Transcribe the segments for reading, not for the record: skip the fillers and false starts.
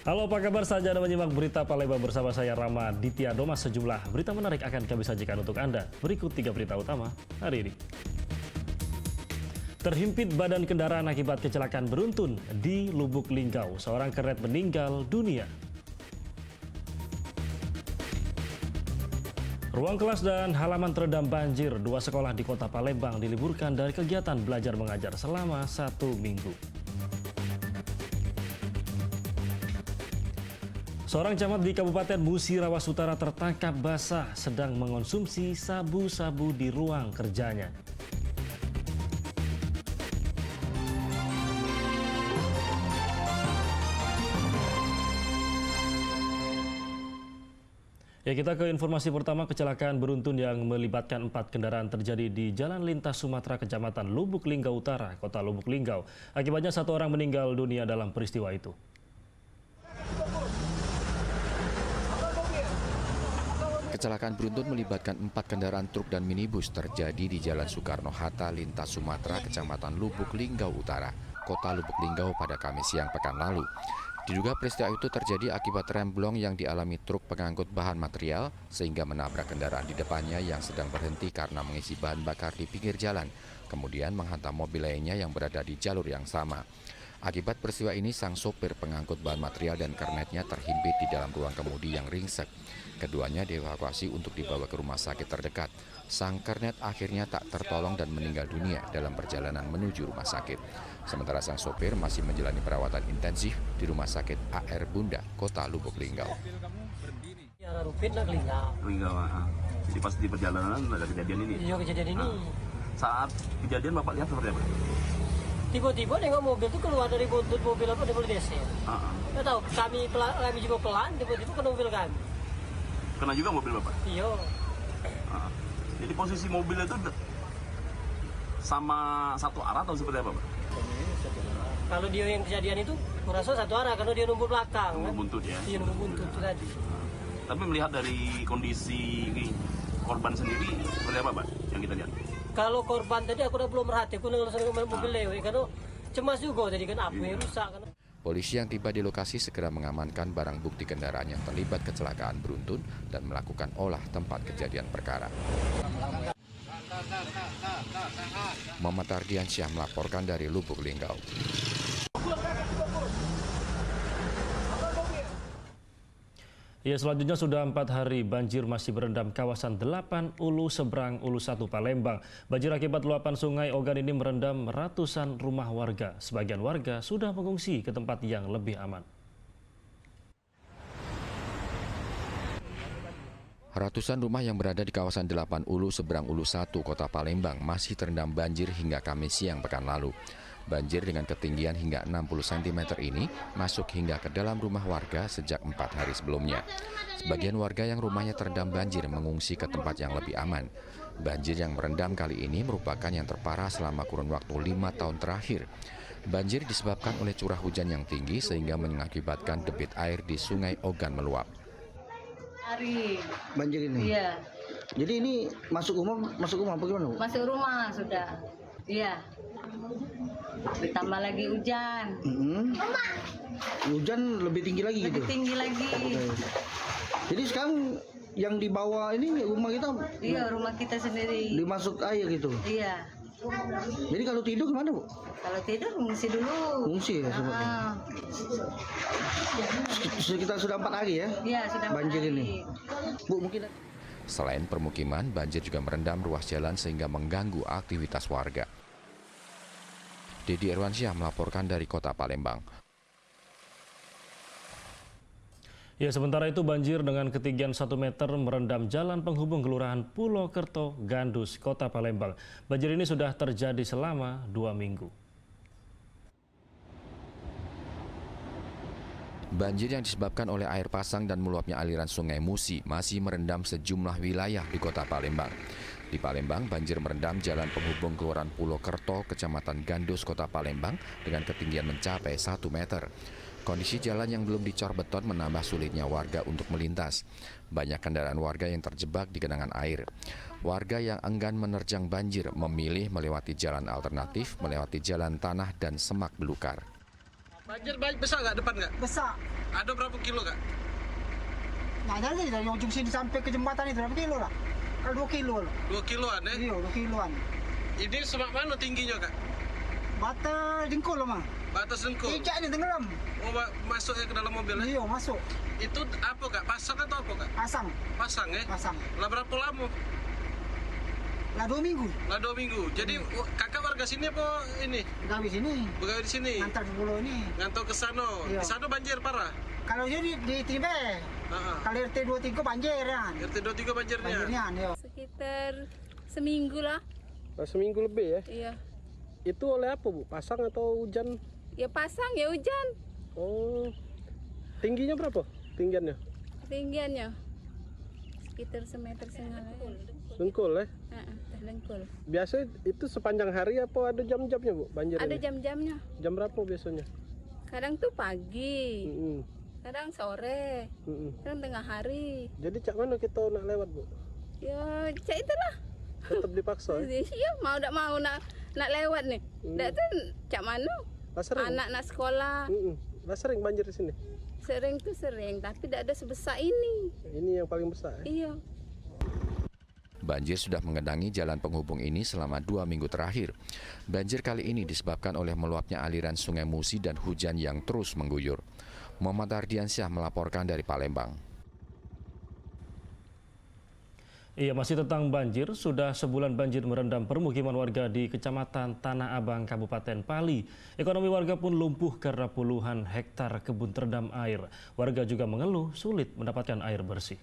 Halo, apa kabar? Saja Anda menyimak berita Palembang bersama saya Rama Ditya Doma. Sejumlah berita menarik akan kami sajikan untuk Anda. Berikut 3 berita utama hari ini. Terhimpit badan kendaraan akibat kecelakaan beruntun di Lubuk Linggau. Seorang kernet meninggal dunia. Ruang kelas dan halaman terendam banjir. 2 sekolah di kota Palembang diliburkan dari kegiatan belajar mengajar selama 1 minggu. Seorang camat di Kabupaten Musirawas Utara tertangkap basah sedang mengonsumsi sabu-sabu di ruang kerjanya. Ya, kita ke informasi pertama. Kecelakaan beruntun yang melibatkan 4 kendaraan terjadi di Jalan Lintas Sumatera, Kecamatan Lubuk Linggau Utara, Kota Lubuk Linggau. Akibatnya 1 orang meninggal dunia dalam peristiwa itu. Kecelakaan beruntun melibatkan 4 kendaraan truk dan minibus terjadi di Jalan Soekarno-Hatta, Lintas Sumatera, Kecamatan Lubuk Linggau Utara, Kota Lubuk Linggau pada Kamis siang pekan lalu. Diduga peristiwa itu terjadi akibat remblong yang dialami truk pengangkut bahan material sehingga menabrak kendaraan di depannya yang sedang berhenti karena mengisi bahan bakar di pinggir jalan, kemudian menghantam mobil lainnya yang berada di jalur yang sama. Akibat peristiwa ini, sang sopir pengangkut bahan material dan kernetnya terhimpit di dalam ruang kemudi yang ringsek. Keduanya dievakuasi untuk dibawa ke rumah sakit terdekat. Sang kernet akhirnya tak tertolong dan meninggal dunia dalam perjalanan menuju rumah sakit. Sementara sang sopir masih menjalani perawatan intensif di Rumah Sakit AR Bunda, Kota Lubuk Linggau. Jadi pas di perjalanan ada kejadian ini? Iya, kejadian ini. Saat kejadian Bapak lihat seperti apa? Tiba-tiba nengok mobil tuh keluar dari buntut mobil apa dari DC. Nggak tahu, kami juga pelan, tiba-tiba kena mobil kami. Kena juga mobil Bapak? Iya. Jadi posisi mobil itu sama satu arah atau seperti apa Pak? Kalau dia yang kejadian itu, kurasa satu arah karena dia nunggu belakang. Nunggu kan? buntut ya? Iya, nunggu buntut itu tadi. Tapi melihat dari kondisi korban sendiri, seperti apa Pak yang kita lihat? Kalau korban tadi aku udah belum merhati, aku langsung ke mobil lewe karena cemas juga tadi kan apa yang rusak kan. Polisi yang tiba di lokasi segera mengamankan barang bukti kendaraan yang terlibat kecelakaan beruntun dan melakukan olah tempat kejadian perkara. Muhammad Ardiansyah melaporkan dari Lubuk Linggau. Ya, selanjutnya sudah 4 hari banjir masih berendam kawasan 8 Ulu seberang Ulu 1 Palembang. Banjir akibat luapan sungai Ogan ini merendam ratusan rumah warga. Sebagian warga sudah mengungsi ke tempat yang lebih aman. Ratusan rumah yang berada di kawasan 8 Ulu seberang Ulu 1 Kota Palembang masih terendam banjir hingga Kamis siang pekan lalu. Banjir dengan ketinggian hingga 60 cm ini masuk hingga ke dalam rumah warga sejak 4 hari sebelumnya. Sebagian warga yang rumahnya terendam banjir mengungsi ke tempat yang lebih aman. Banjir yang merendam kali ini merupakan yang terparah selama kurun waktu 5 tahun terakhir. Banjir disebabkan oleh curah hujan yang tinggi sehingga mengakibatkan debit air di Sungai Ogan meluap. Banjir ini? Iya. Jadi ini masuk rumah apa gimana Bu? Masuk rumah sudah. Iya. Ditambah lagi hujan. Hujan lebih tinggi lagi Lebih gitu? tinggi lagi. Jadi sekarang yang di bawah ini rumah kita? Iya, rumah kita sendiri. Dimasuk air gitu? Iya. Jadi kalau tidur kemana Bu? Kalau tidur ngungsi dulu. Ngungsi ya sebetulnya? Sekitar sudah 4 hari ya? Iya, sudah banjir 4 hari. ini. Bu, mungkin Selain permukiman, banjir juga merendam ruas jalan sehingga mengganggu aktivitas warga. Dedi Irwansyah melaporkan dari Kota Palembang. Ya, sementara itu banjir dengan ketinggian 1 meter merendam jalan penghubung Kelurahan Pulau Kerto, Gandus, Kota Palembang. Banjir ini sudah terjadi selama 2 minggu. Banjir yang disebabkan oleh air pasang dan meluapnya aliran Sungai Musi masih merendam sejumlah wilayah di Kota Palembang. Di Palembang, banjir merendam jalan penghubung Kelurahan Pulau Kerto, Kecamatan Gandus, Kota Palembang dengan ketinggian mencapai 1 meter. Kondisi jalan yang belum dicor beton menambah sulitnya warga untuk melintas. Banyak kendaraan warga yang terjebak di genangan air. Warga yang enggan menerjang banjir memilih melewati jalan alternatif, melewati jalan tanah dan semak belukar. Banjir besar nggak depan nggak? Besar. Ada berapa kilo kak? Nah, jadi dari ujung sini sampai ke jembatan itu berapa kilo lah? Kalau 2 kilo lah. 2 kiloan ya? Iya, 2 kiloan. Ini semak mana tingginya kak? Batas jengkol lah mah. Batas dengkul? Cicak ini tenggelam. Oh, masuknya ke dalam mobil ya? Iya, masuk. Itu apa kak? Pasang atau apa kak? Pasang. Pasang ya? Pasang. Lah berapa lama? Lah 2 minggu. Lah 2 minggu. Jadi kakak warga sini apa ini? Gawe sini. Pegawai di sini? Ngantar ke pulau ini. Ngantau ke sana. Iya. Di sana banjir parah? Kalau dia di Tibe. Kalau RT 23 banjir kan. RT 23 banjirnya? Banjirnya, iya. Sekitar seminggu lah. Seminggu lebih ya? Iya. Itu oleh apa Bu? Pasang atau hujan? Ya pasang ya hujan. Oh. Tingginya berapa? Tinggiannya? Tinggiannya sekitar 1,5 meter. Dengkul ya? Dengkul. Biasa itu sepanjang hari apa ada jam-jamnya Bu banjir Ada ini? jam-jamnya. Jam berapa biasanya? Kadang tuh pagi, kadang sore, kadang tengah hari. Jadi cak mana kita nak lewat Bu? Ya cak itulah. Tetap dipaksa ya? Iya mau tak mau nak lewat nih. Ndak tuh cak mana? Anak nak sekolah. Lah sering banjir di sini? Sering tuh sering, tapi tidak ada sebesar ini. Ini yang paling besar ya? Iya. Banjir sudah mengendangi jalan penghubung ini selama 2 minggu terakhir. Banjir kali ini disebabkan oleh meluapnya aliran Sungai Musi dan hujan yang terus mengguyur. Muhammad Ardiansyah melaporkan dari Palembang. Iya, masih tentang banjir. Sudah sebulan banjir merendam permukiman warga di Kecamatan Tanah Abang, Kabupaten Pali. Ekonomi warga pun lumpuh karena puluhan hektar kebun terendam air. Warga juga mengeluh sulit mendapatkan air bersih.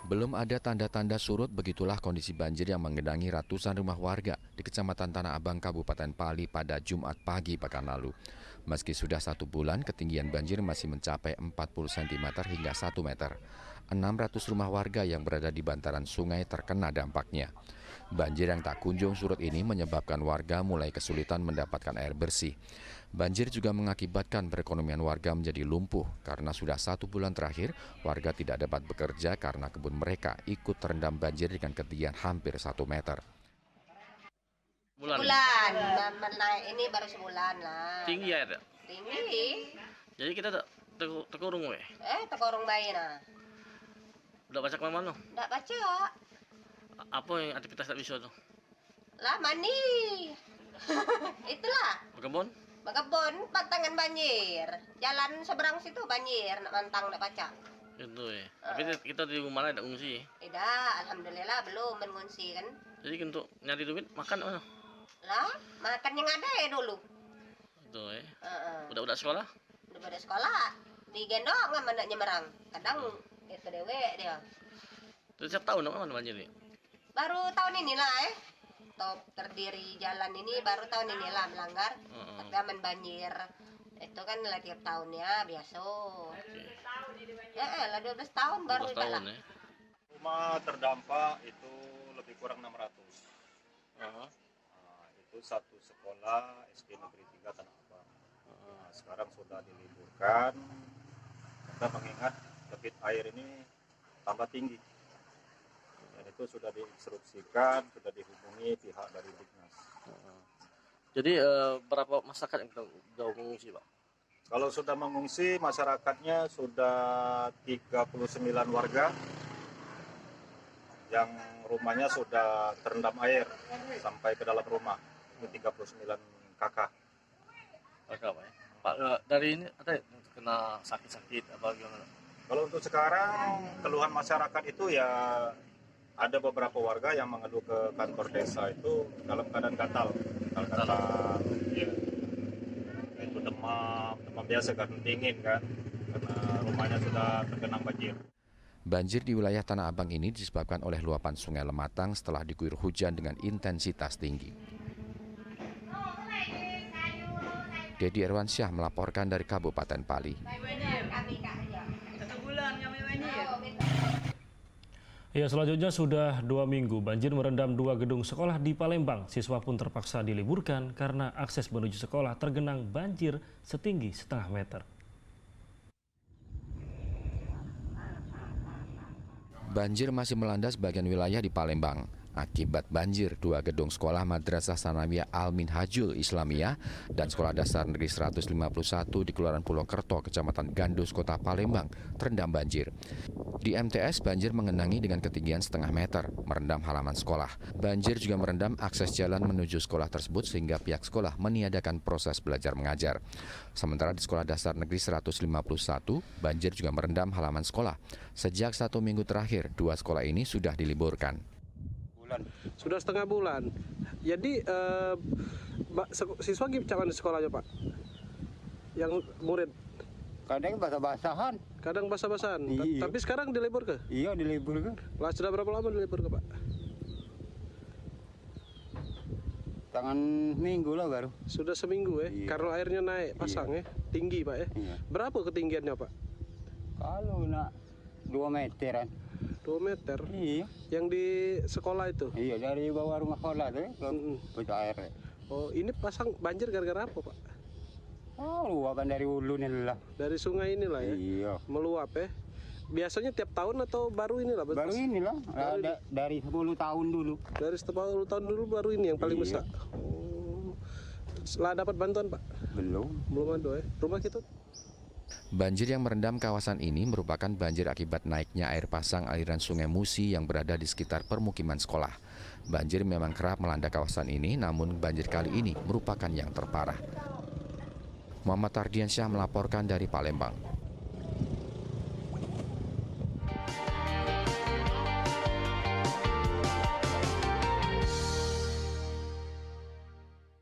Belum ada tanda-tanda surut, begitulah kondisi banjir yang menggenangi ratusan rumah warga di Kecamatan Tanah Abang, Kabupaten Pali pada Jumat pagi pekan lalu. Meski sudah 1 bulan, ketinggian banjir masih mencapai 40 cm hingga 1 meter. 600 rumah warga yang berada di bantaran sungai terkena dampaknya. Banjir yang tak kunjung surut ini menyebabkan warga mulai kesulitan mendapatkan air bersih. Banjir juga mengakibatkan perekonomian warga menjadi lumpuh karena sudah 1 bulan terakhir warga tidak dapat bekerja karena kebun mereka ikut terendam banjir dengan ketinggian hampir 1 meter. Bulan naik ini baru sebulan lah. Tinggi air? Tinggi. Jadi kita terkurung weh? Terkurung bayi nah. Udah baca kemana-mana? Nggak baca. Apa yang aktivitas tak bisa tuh? Lah mandi. Itulah. Berkebun? Berkebun, pantangan banjir. Jalan seberang situ banjir, nak mantang nak baca. Itu ya. Tapi kita di rumah lah, tidak ngungsi. Tidak, alhamdulillah belum mengungsi kan. Jadi untuk nyari duit makan mana? Lah, makan yang ada ya dulu. Itu ya. Udah sekolah? Udah pada sekolah. Digendong lah mana nyemerang. Kadang itu dewek dia. Terus setiap tahun mana banjir nih? Baru tahun inilah top terdiri jalan ini baru tahun inilah melanggar. Tapi aman banjir. Itu kan lah tiap tahunnya biasa. Lah 12 tahun baru 12 tahun ya. Rumah terdampak itu lebih kurang 600. Itu satu sekolah SD Negeri 3 Tanah Abang. Sekarang sudah diliburkan. Kita mengingat debit air ini tambah tinggi. Dan itu sudah diinstruksikan, sudah dihubungi pihak dari Dignas. Jadi berapa masyarakat yang sudah mengungsi, Pak? Kalau sudah mengungsi, masyarakatnya sudah 39 warga yang rumahnya sudah terendam air sampai ke dalam rumah. Itu 39 kakak. Kakak, Pak ya? Pak, dari ini ada kena sakit-sakit apa gimana? Kalau untuk sekarang keluhan masyarakat itu ya ada beberapa warga yang mengeluh ke kantor desa itu dalam keadaan gatal ya. Itu demam biasa kan, dingin kan, karena rumahnya sudah tergenang banjir. Banjir di wilayah Tanah Abang ini disebabkan oleh luapan Sungai Lematang setelah diguyur hujan dengan intensitas tinggi. Dedi Erwansyah melaporkan dari Kabupaten Pali. Ya, selanjutnya sudah 2 minggu banjir merendam 2 gedung sekolah di Palembang. Siswa pun terpaksa diliburkan karena akses menuju sekolah tergenang banjir setinggi setengah meter. Banjir masih melanda sebagian wilayah di Palembang. Akibat banjir, 2 gedung sekolah Madrasah Sanawiyah Al-Minhajul Islamiyah dan Sekolah Dasar Negeri 151 di Kelurahan Pulau Kerto, Kecamatan Gandus, Kota Palembang, terendam banjir. Di MTS, banjir mengenangi dengan ketinggian setengah meter, merendam halaman sekolah. Banjir juga merendam akses jalan menuju sekolah tersebut sehingga pihak sekolah meniadakan proses belajar mengajar. Sementara di Sekolah Dasar Negeri 151, banjir juga merendam halaman sekolah. Sejak 1 minggu terakhir, 2 sekolah ini sudah diliburkan. Sudah setengah bulan. Jadi siswa gimana sekolahnya, Pak? Yang murid? Kadang basah-basahan. Kadang basah-basahan. Iya. Tapi sekarang dilibur ke? Iya, dilibur ke. Lah sudah berapa lama dilibur ke, Pak? Tangan minggu lah baru. Sudah seminggu ya? Iya. Karena airnya naik pasang ya? Tinggi, Pak ya? Iya. Berapa ketinggiannya, Pak? Kalau nak 2 meteran. 2 meter? Iya. Yang di sekolah itu? Iya, dari bawah rumah sekolah tuh ke air. Oh, ini pasang banjir gara-gara apa, Pak? Oh, luapan dari hulu nih lah. Dari sungai inilah ya? Iya. Meluap ya? Biasanya tiap tahun atau baru inilah? Baru inilah, dari 10 tahun dulu. Dari 10 tahun dulu baru ini yang paling besar? Oh. Setelah dapat bantuan, Pak? Belum. Belum ada ya? Rumah kita? Banjir yang merendam kawasan ini merupakan banjir akibat naiknya air pasang aliran Sungai Musi yang berada di sekitar permukiman sekolah. Banjir memang kerap melanda kawasan ini, namun banjir kali ini merupakan yang terparah. Muhammad Ardiansyah melaporkan dari Palembang.